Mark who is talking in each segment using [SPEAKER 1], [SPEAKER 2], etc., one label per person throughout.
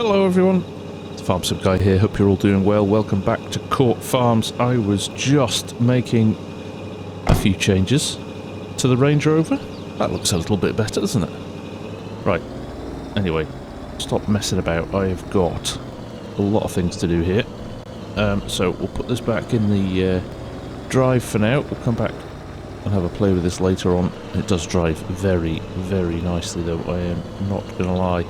[SPEAKER 1] Hello everyone, it's FARMSIMGUY here, hope you're all doing well. Welcome back to Court Farms. I was just making a few changes to the Range Rover. That looks a little bit better, doesn't it? Right, anyway, stop messing about. I've got a lot of things to do here. So we'll put this back in the drive for now. We'll come back and have a play with this later on. It does drive very, very nicely though, I am not going to lie.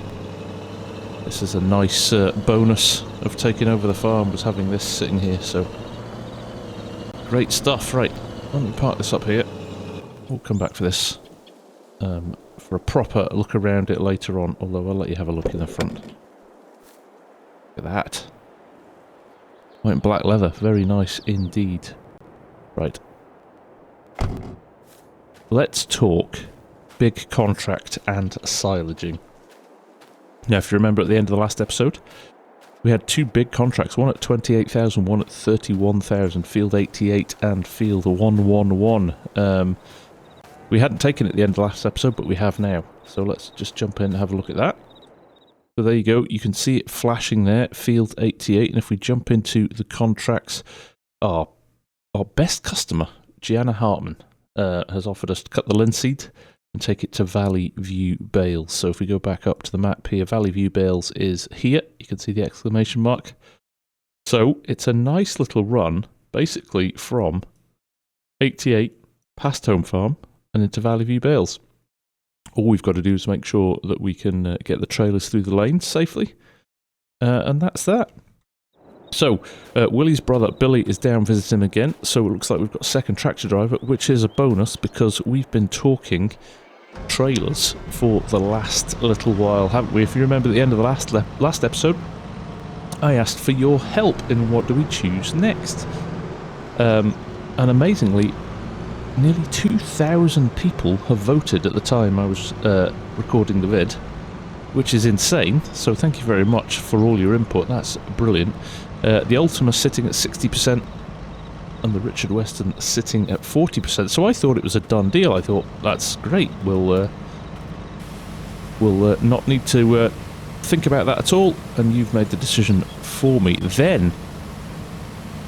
[SPEAKER 1] This is a nice bonus of taking over the farm, was having this sitting here, so great stuff. Right, let me park this up here. We'll come back for this for a proper look around it later on, although I'll let you have a look in the front. Look at that. White and black leather, very nice indeed. Right. Let's talk big contract and silaging. Now, if you remember at the end of the last episode, we had two big contracts, one at 28,000, one at 31,000, Field 88 and Field 111. We hadn't taken it at the end of the last episode, but we have now. So let's just jump in and have a look at that. So there you go, you can see it flashing there, Field 88, and if we jump into the contracts, our best customer, Gianna Hartman, has offered us to cut the linseed and take it to Valley View Bales. So if we go back up to the map here, Valley View Bales is here. You can see the exclamation mark. So it's a nice little run, basically from 88 past Home Farm and into Valley View Bales. All we've got to do is make sure that we can get the trailers through the lanes safely. And that's that. So, Willie's brother Billy is down visiting him again, so it looks like we've got a second tractor driver, which is a bonus because we've been talking trailers for the last little while, haven't we? If you remember at the end of the last episode, I asked for your help in what do we choose next. And amazingly, nearly 2,000 people have voted at the time I was recording the vid, which is insane, so thank you very much for all your input, that's brilliant. The Ultima sitting at 60% and the Richard Weston sitting at 40%, so I thought it was a done deal. I thought, that's great, we'll not need to think about that at all, and you've made the decision for me. Then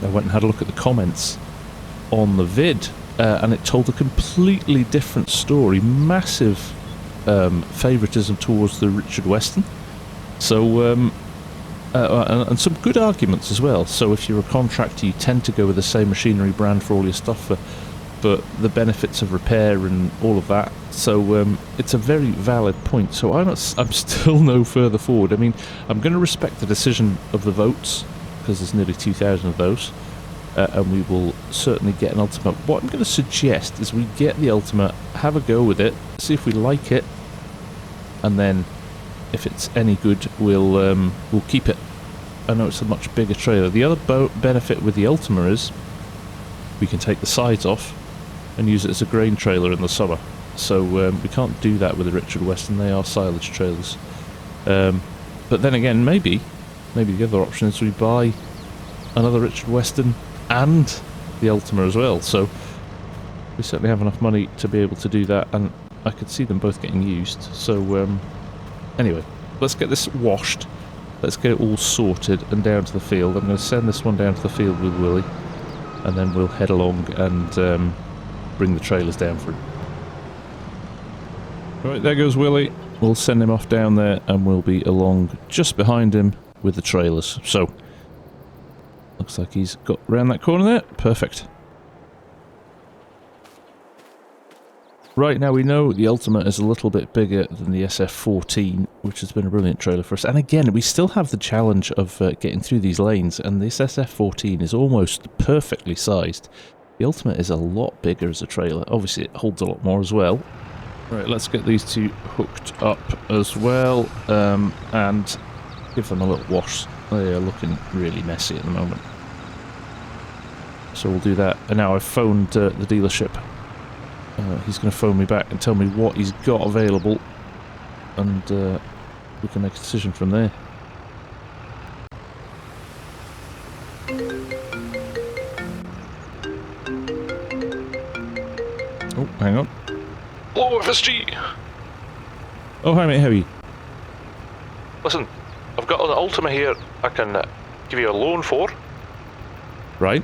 [SPEAKER 1] I went and had a look at the comments on the vid, and it told a completely different story. Massive favouritism towards the Richard Weston, so and some good arguments as well. So if you're a contractor, you tend to go with the same machinery brand for all your stuff for the benefits of repair and all of that. So it's a very valid point. So I'm still no further forward. I mean, I'm going to respect the decision of the votes because there's nearly 2,000 of those, and we will certainly get an Ultima. What I'm going to suggest is we get the Ultima, have a go with it, see if we like it, and then if it's any good, we'll keep it. I know it's a much bigger trailer. The other benefit with the Ultima is we can take the sides off and use it as a grain trailer in the summer. So we can't do that with the Richard Weston. They are silage trailers. But then again, maybe the other option is we buy another Richard Weston and the Ultima as well. So we certainly have enough money to be able to do that, and I could see them both getting used. So anyway, let's get this washed. Let's get it all sorted and down to the field. I'm going to send this one down to the field with Willie, and then we'll head along and bring the trailers down for him. Right, there goes Willie. We'll send him off down there, and we'll be along just behind him with the trailers. So, looks like he's got round that corner there. Perfect. Right, now we know the Ultima is a little bit bigger than the SF14, which has been a brilliant trailer for us. And again, we still have the challenge of getting through these lanes, and this SF14 is almost perfectly sized. The Ultima is a lot bigger as a trailer. Obviously, it holds a lot more as well. Right, let's get these two hooked up as well, and give them a little wash. They are looking really messy at the moment. So we'll do that. And now I've phoned the dealership. He's going to phone me back and tell me what he's got available, and we can make a decision from there. Oh, hang on. Hello, FSG! Oh, hi mate, how are you?
[SPEAKER 2] Listen,
[SPEAKER 1] I've got an Ultima here I can give you a loan for.
[SPEAKER 2] Right.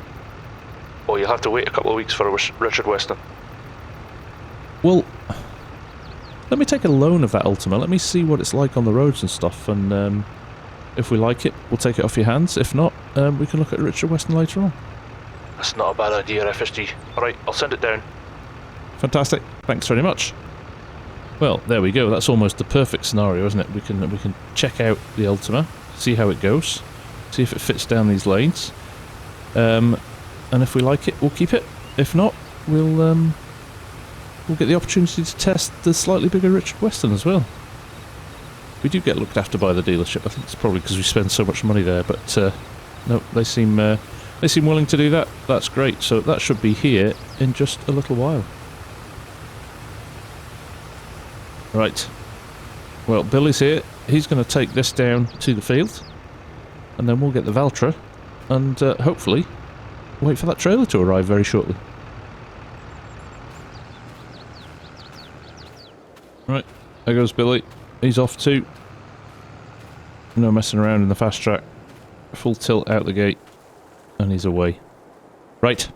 [SPEAKER 1] Or you'll have to wait a couple of weeks for a Richard Weston.
[SPEAKER 2] Well, let me take a loan of that Ultima. Let me see what it's like on the roads and stuff, and if we like it, we'll take it off your hands. If not, we can look at Richard Weston later on.
[SPEAKER 1] That's not a bad idea, FSG. Alright, I'll send it down.
[SPEAKER 2] Fantastic. Thanks very much. Well, there we go. That's almost the perfect scenario, isn't it? We can check out the Ultima, see how it goes, see if it fits down these lanes, and if we like it, we'll keep it. If not, we'll get the opportunity to test the slightly bigger Richard Weston as well. We do get looked after by the dealership. I think it's probably because we spend so much money there, but no, they seem willing to do that. That's great. So that should be here in just a little while. Right. Well, Billy's here. He's going to take this down to the field, and then we'll get the Valtra, and hopefully wait for that trailer to arrive very shortly. Right, there goes Billy. He's off too. No messing around in the fast track. Full tilt out the gate, and he's away. Right.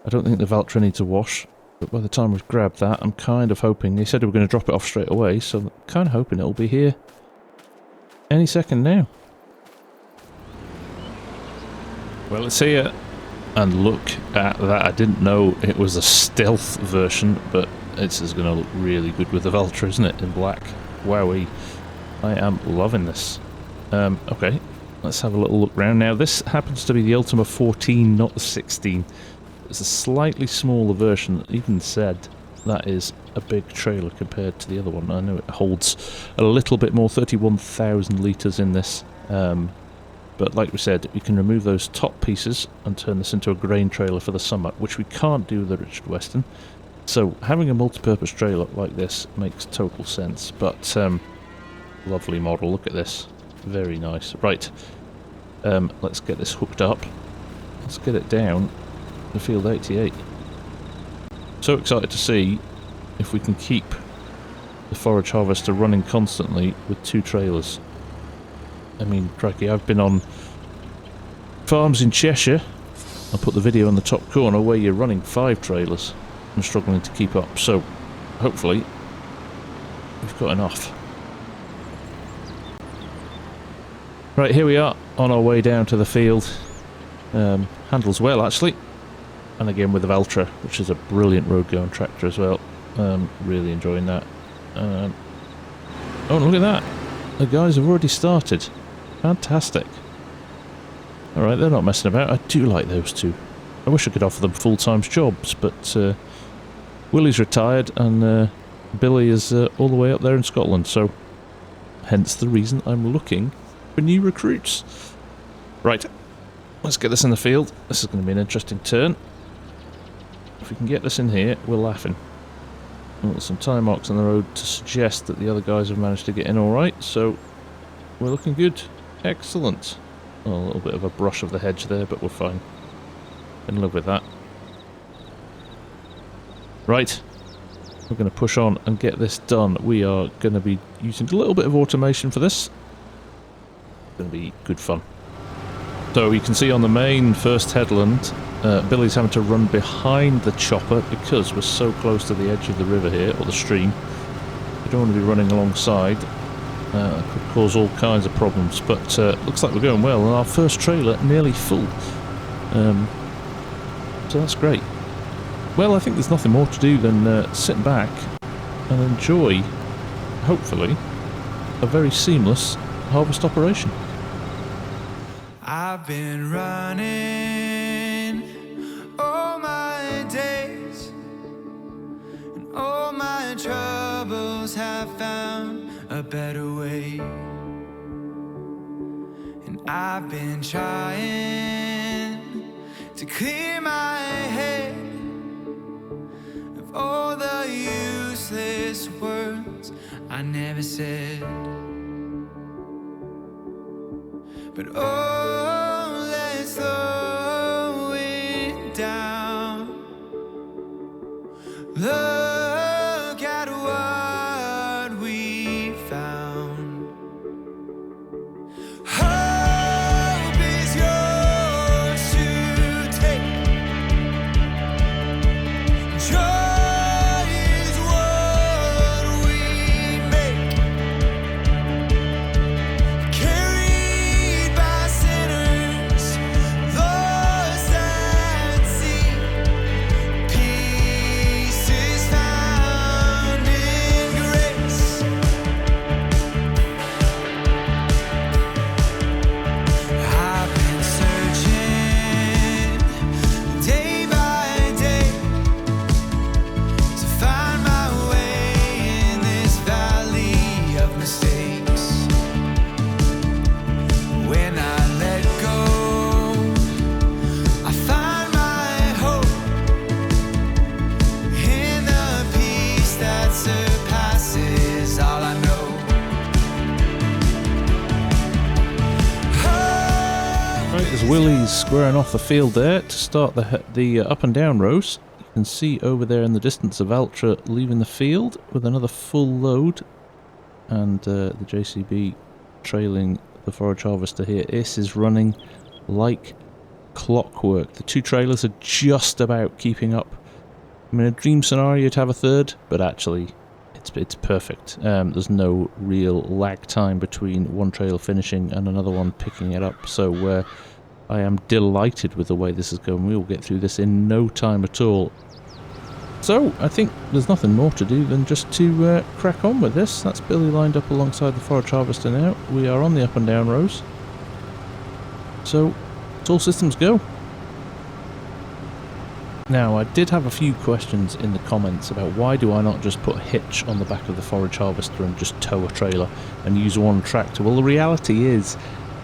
[SPEAKER 2] I don't think the Valtra needs a wash, but by the time we've grabbed that, I'm kind of hoping... He said we were going to drop it off straight away, so I'm kind of hoping it'll be here any second now. Well, it's here. And look at that. I didn't know it was a stealth version, but this is going to look really good with the Valtra, isn't it, in black? Wowee. I am loving this. Okay, let's have a little look round. Now, this happens to be the Ultima 14, not the 16. It's a slightly smaller version. Even said that is a big trailer compared to the other one. I know it holds a little bit more, 31,000 litres in this. But like we said, we can remove those top pieces and turn this into a grain trailer for the summer, which we can't do with the Richard Weston. So having a multi-purpose trailer like this makes total sense. But lovely model, look at this. Very nice. Right, let's get this hooked up. Let's get it down to field 88. So excited to see if we can keep the forage harvester running constantly with 2 trailers. I mean, crikey, I've been on farms in Cheshire. I'll put the video in the top corner where you're running 5 trailers and struggling to keep up. So, hopefully, we've got enough. Right, here we are on our way down to the field. Handles well, actually. And again with the Valtra, which is a brilliant road-going tractor as well. Really enjoying that. Oh, look at that. The guys have already started. Fantastic. Alright, they're not messing about. I do like those two. I wish I could offer them full-time jobs, but Willie's retired and Billy is all the way up there in Scotland, so hence the reason I'm looking for new recruits. Right, let's get this in the field. This is going to be an interesting turn. If we can get this in here, we're laughing. Well, there's some tire marks on the road to suggest that the other guys have managed to get in alright, so we're looking good. Excellent. Oh, a little bit of a brush of the hedge there, but we're fine. In love with that. Right, we're going to push on and get this done. We are going to be using a little bit of automation for this. It's going to be good fun. So you can see on the main first headland, Billy's having to run behind the chopper because we're so close to the edge of the river here, or the stream. We don't want to be running alongside. It could cause all kinds of problems, but looks like we're going well, and our first trailer nearly full. So that's great. Well, I think there's nothing more to do than sit back and enjoy, hopefully, a very seamless harvest operation.
[SPEAKER 3] I've been running all my days, and all my troubles have found a better way. And I've been trying to clear my head of all the useless words I never said. But oh, let's slow it down. Look at what we found.
[SPEAKER 2] Willys squaring off the field there to start the up and down rows. You can see over there in the distance of Ultra leaving the field with another full load, and the JCB trailing the forage harvester here. This is running like clockwork. The two trailers are just about keeping up. I mean, a dream scenario to have a third, but actually it's perfect. There's no real lag time between one trailer finishing and another one picking it up, so I am delighted with the way this is going. We will get through this in no time at all. So I think there's nothing more to do than just to crack on with this. That's Billy lined up alongside the forage harvester now. We are on the up and down rows, so it's all systems go. Now, I did have a few questions in the comments about why do I not just put a hitch on the back of the forage harvester and just tow a trailer and use one tractor. Well, the reality is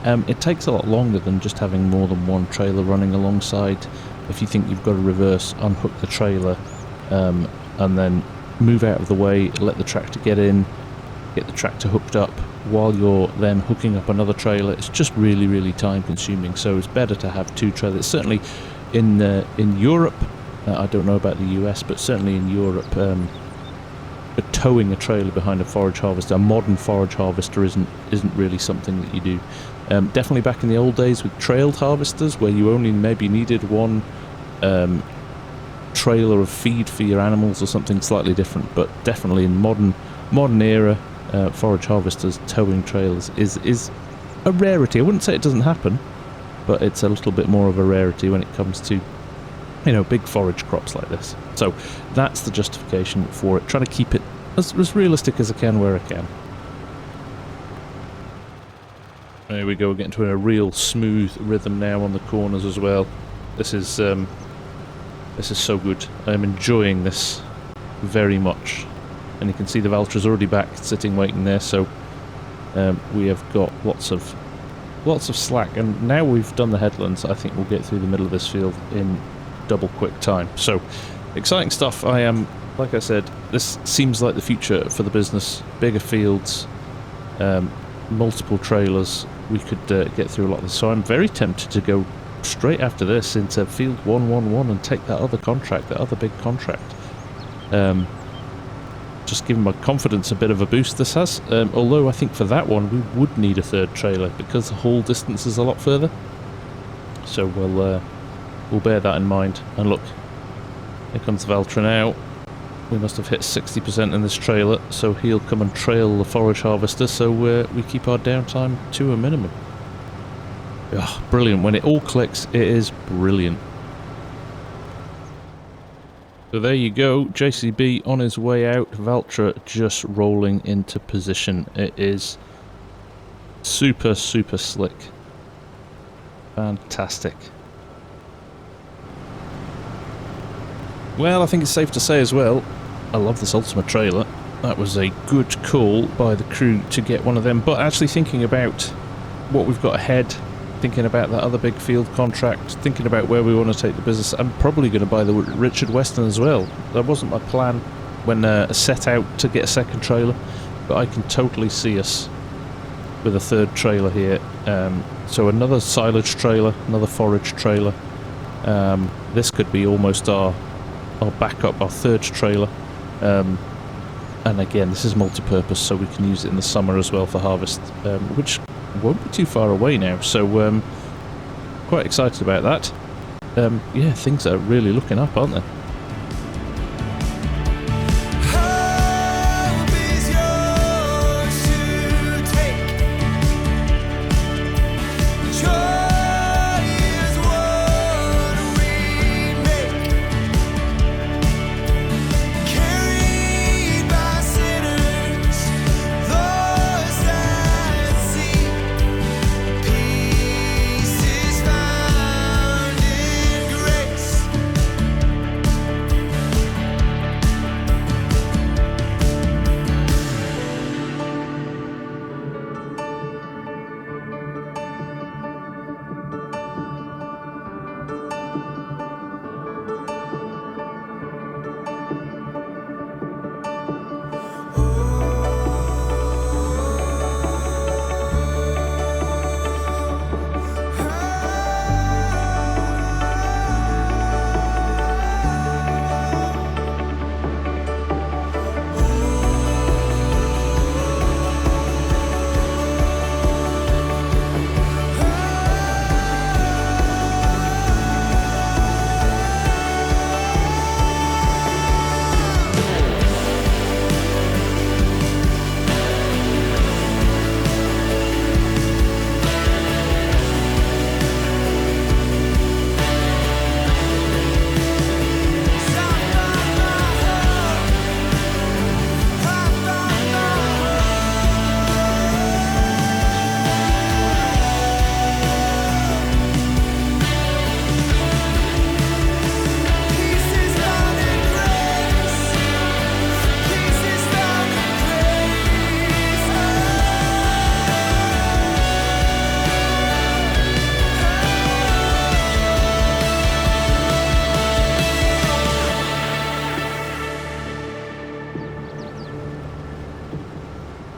[SPEAKER 2] it takes a lot longer than just having more than one trailer running alongside. If you think you've got to reverse, unhook the trailer and then move out of the way, let the tractor get in, get the tractor hooked up while you're then hooking up another trailer, it's just really, really time consuming. So it's better to have two trailers. Certainly in Europe, I don't know about the US, but certainly in Europe, towing a trailer behind a forage harvester, a modern forage harvester, isn't really something that you do. Definitely back in the old days with trailed harvesters, where you only maybe needed one trailer of feed for your animals or something slightly different. But definitely in modern era, forage harvesters towing trailers is a rarity. I wouldn't say it doesn't happen, but it's a little bit more of a rarity when it comes to, you know, big forage crops like this. So that's the justification for it, trying to keep it as realistic as I can where I can. There we go, we're getting to a real smooth rhythm now on the corners as well. This is so good. I'm enjoying this very much. And you can see the Valtra's already back, sitting waiting there, so we have got lots of slack, and now we've done the headlands, I think we'll get through the middle of this field in double quick time. So exciting stuff. I am, like I said, this seems like the future for the business. Bigger fields, multiple trailers, we could get through a lot of this. So I'm very tempted to go straight after this into field 111 and take that other contract, that other big contract. Just giving my confidence a bit of a boost this has, although I think for that one we would need a third trailer because the haul distance is a lot further. So we'll bear that in mind. And look, here comes Valtra now. We must have hit 60% in this trailer, so he'll come and trail the forage harvester, so we keep our downtime to a minimum. Oh, brilliant. When it all clicks, it is brilliant. So there you go, JCB on his way out, Valtra just rolling into position. It is super, super slick. Fantastic. Well, I think it's safe to say as well, I love this Ultima trailer. That was a good call by the crew to get one of them, but actually thinking about what we've got ahead, thinking about that other big field contract, thinking about where we want to take the business, I'm probably going to buy the Richard Weston as well. That wasn't my plan when I set out to get a second trailer, but I can totally see us with a third trailer here. So another silage trailer, another forage trailer. This could be almost our backup, our third trailer. And again, this is multi-purpose, so we can use it in the summer as well for harvest, which won't be too far away now, so quite excited about that. Yeah, things are really looking up, aren't they?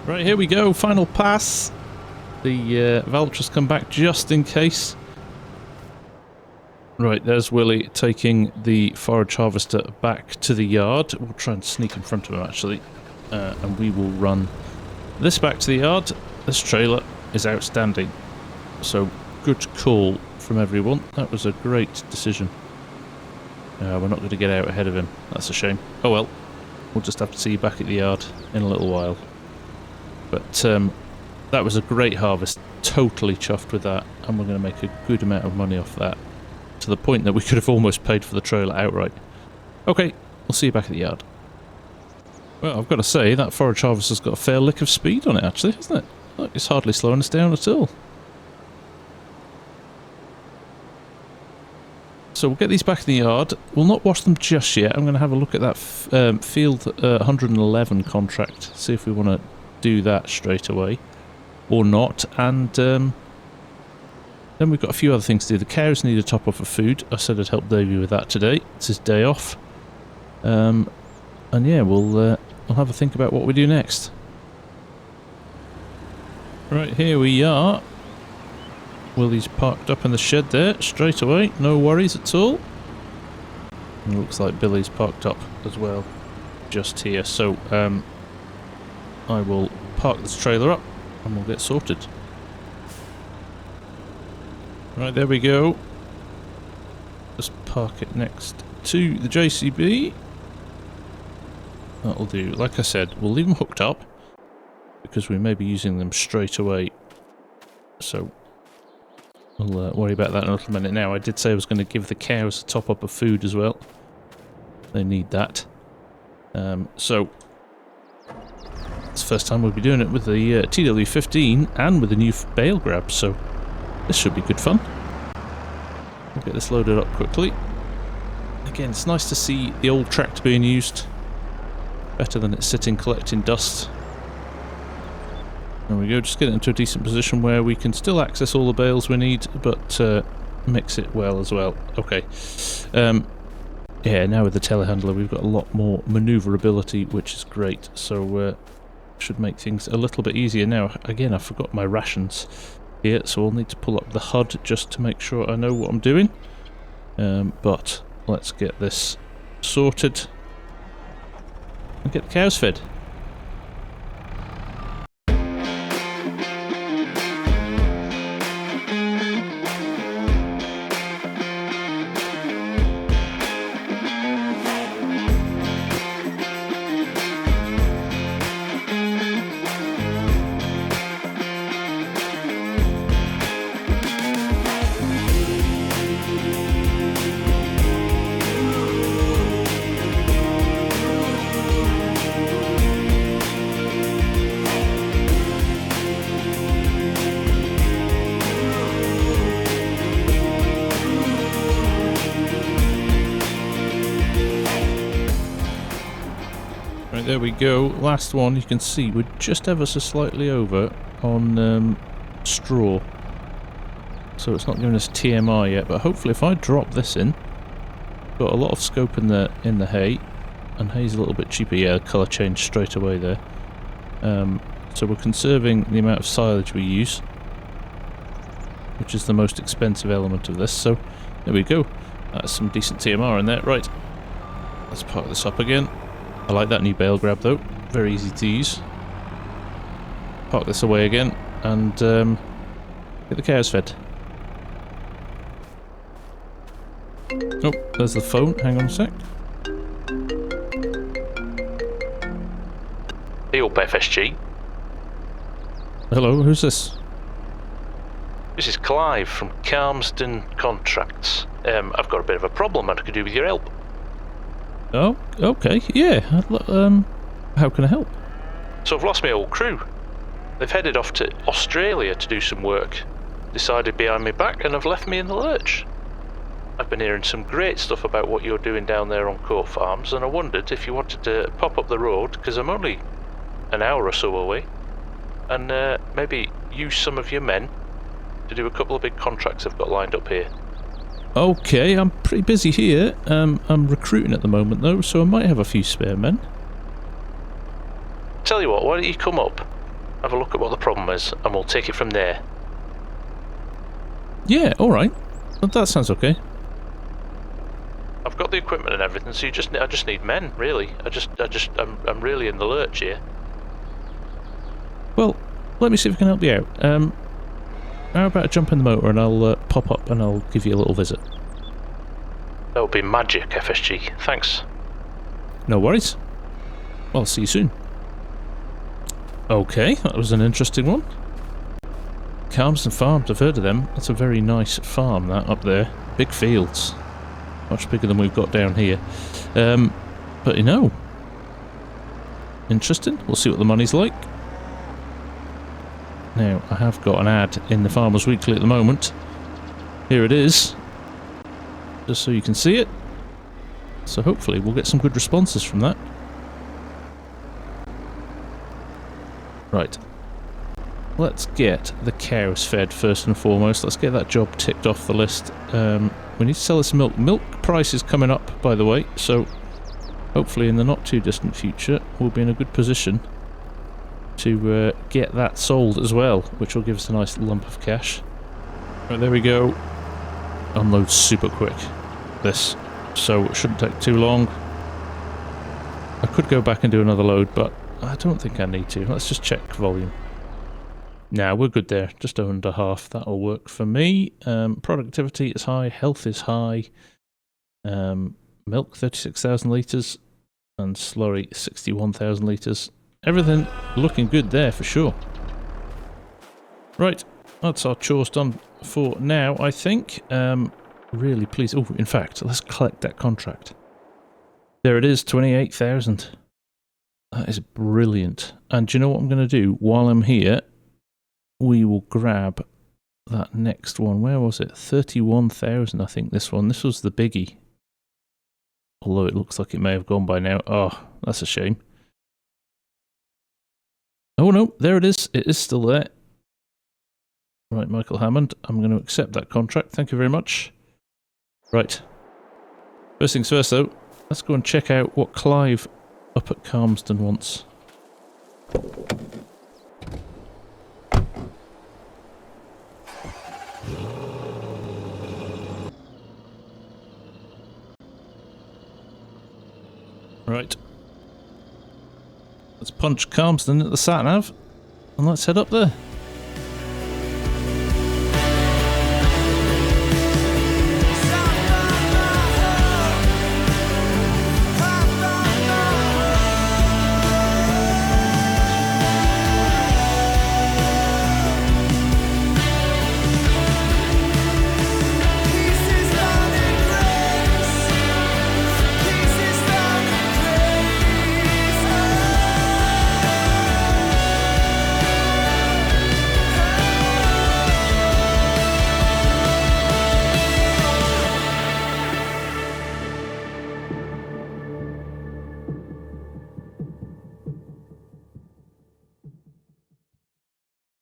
[SPEAKER 2] Right, here we go, final pass. The Valtra's come back just in case. Right, there's Willie taking the forage harvester back to the yard. We'll try and sneak in front of him actually. And we will run this back to the yard. This trailer is outstanding. So, good call from everyone. That was a great decision. We're not going to get out ahead of him. That's a shame. Oh well. We'll just have to see you back at the yard in a little while. But that was a great harvest. Totally chuffed with that. And we're going to make a good amount of money off that. To the point that we could have almost paid for the trailer outright. Okay, we'll see you back at the yard. Well, I've got to say, that forage harvester's got a fair lick of speed on it actually, hasn't it? Look, it's hardly slowing us down at all. So we'll get these back in the yard. We'll not wash them just yet. I'm going to have a look at that field 111 contract. See if we want to do that straight away. Or not. And then we've got a few other things to do. The cows need a top up of food. I said I'd help Davey with that today. It's his day off. And yeah, we'll have a think about what we do next. Right, here we are. Willie's parked up in the shed there, straight away, no worries at all. And it looks like Billy's parked up as well, just here. So, I will park this trailer up and we'll get sorted. Right, there we go. Just park it next to the JCB. That'll do. Like I said, we'll leave them hooked up because we may be using them straight away. So, we'll worry about that in a little minute. Now, I did say I was going to give the cows a top up of food as well. They need that. So, it's the first time we'll be doing it with the TW15 and with the new bale grab, so this should be good fun. We'll get this loaded up quickly. Again, it's nice to see the old tractor being used. Better than it sitting collecting dust. There we go, just get it into a decent position where we can still access all the bales we need, but mix it well as well. Okay. Yeah, now with the telehandler we've got a lot more manoeuvrability, which is great, so should make things a little bit easier. Now, again, I forgot my rations here, so I'll need to pull up the HUD just to make sure I know what I'm doing. But let's get this sorted and get the cows fed. There we go, last one. You can see we're just ever so slightly over on straw, so it's not giving us TMI yet, but hopefully if I drop this in, got a lot of scope in the hay, and hay's a little bit cheaper. Yeah, the colour changed straight away there. So we're conserving the amount of silage we use, which is the most expensive element of this. So there we go, that's some decent TMR in there. Right, let's park this up again. I like that new bale grab though, very easy to use. Park this away again and get the cows fed. Oh, there's the phone, hang on a sec.
[SPEAKER 1] Hey up FSG.
[SPEAKER 2] Hello, who's this?
[SPEAKER 1] This is Clive from Carmston Contracts. I've got a bit of a problem and I could do with your help.
[SPEAKER 2] Oh, okay, yeah. How can I help?
[SPEAKER 1] So I've lost my old crew. They've headed off to Australia to do some work. Decided behind my back and have left me in the lurch. I've been hearing some great stuff about what you're doing down there on Court Farms, and I wondered if you wanted to pop up the road, because I'm only an hour or so away, and maybe use some of your men to do a couple of big contracts I've got lined up here.
[SPEAKER 2] Okay, I'm pretty busy here. I'm recruiting at the moment though, so I might have a few spare men.
[SPEAKER 1] Tell you what, why don't you come up?
[SPEAKER 2] have a look at what the problem is, and we'll take it from there.
[SPEAKER 1] Yeah, alright. That sounds okay.
[SPEAKER 2] I've got the equipment and everything, so I just need men, really. I'm really in the lurch here.
[SPEAKER 1] Well, let me see if I can help you out. How about I jump in the motor and I'll pop up and I'll give you a little visit.
[SPEAKER 2] That would be magic, FSG. Thanks.
[SPEAKER 1] No worries. I'll see you soon. Okay, that was an interesting one. Carmsden Farms, I've heard of them. That's a very nice farm, that, up there. Big fields. Much bigger than we've got down here. But you know, interesting. We'll see what the money's like. Now, I have got an ad in the Farmers Weekly at the moment. Here it is. Just so you can see it. So hopefully we'll get some good responses from that. Right. Let's get the cows fed first and foremost. Let's get that job ticked off the list. We need to sell this milk. Milk price is coming up, by the way, so hopefully in the not too distant future we'll be in a good position to get that sold as well, which will give us a nice lump of cash. Right, there we go. Unload super quick, this, so it shouldn't take too long. I could go back and do another load, but I don't think I need to. Let's just check volume. Now we're good there, just under half. That'll work for me. Productivity is high, health is high. Milk 36,000 litres and slurry 61,000 litres. Everything looking good there for sure. Right, that's our chores done for now, I think. Really pleased. Oh, in fact, let's collect that contract. There it is, 28,000. That is brilliant. And do you know what I'm going to do while I'm here? We will grab that next one. Where was it? 31,000, I think, this one. This was the biggie. Although it looks like it may have gone by now. Oh, that's a shame. Oh no, there it is. It is still there. Right, Michael Hammond, I'm going to accept that contract. Thank you very much. Right. First things first, though. Let's go and check out what Clive up at Carmsden wants. Right. Let's punch Carmsden at the sat-nav and let's head up there.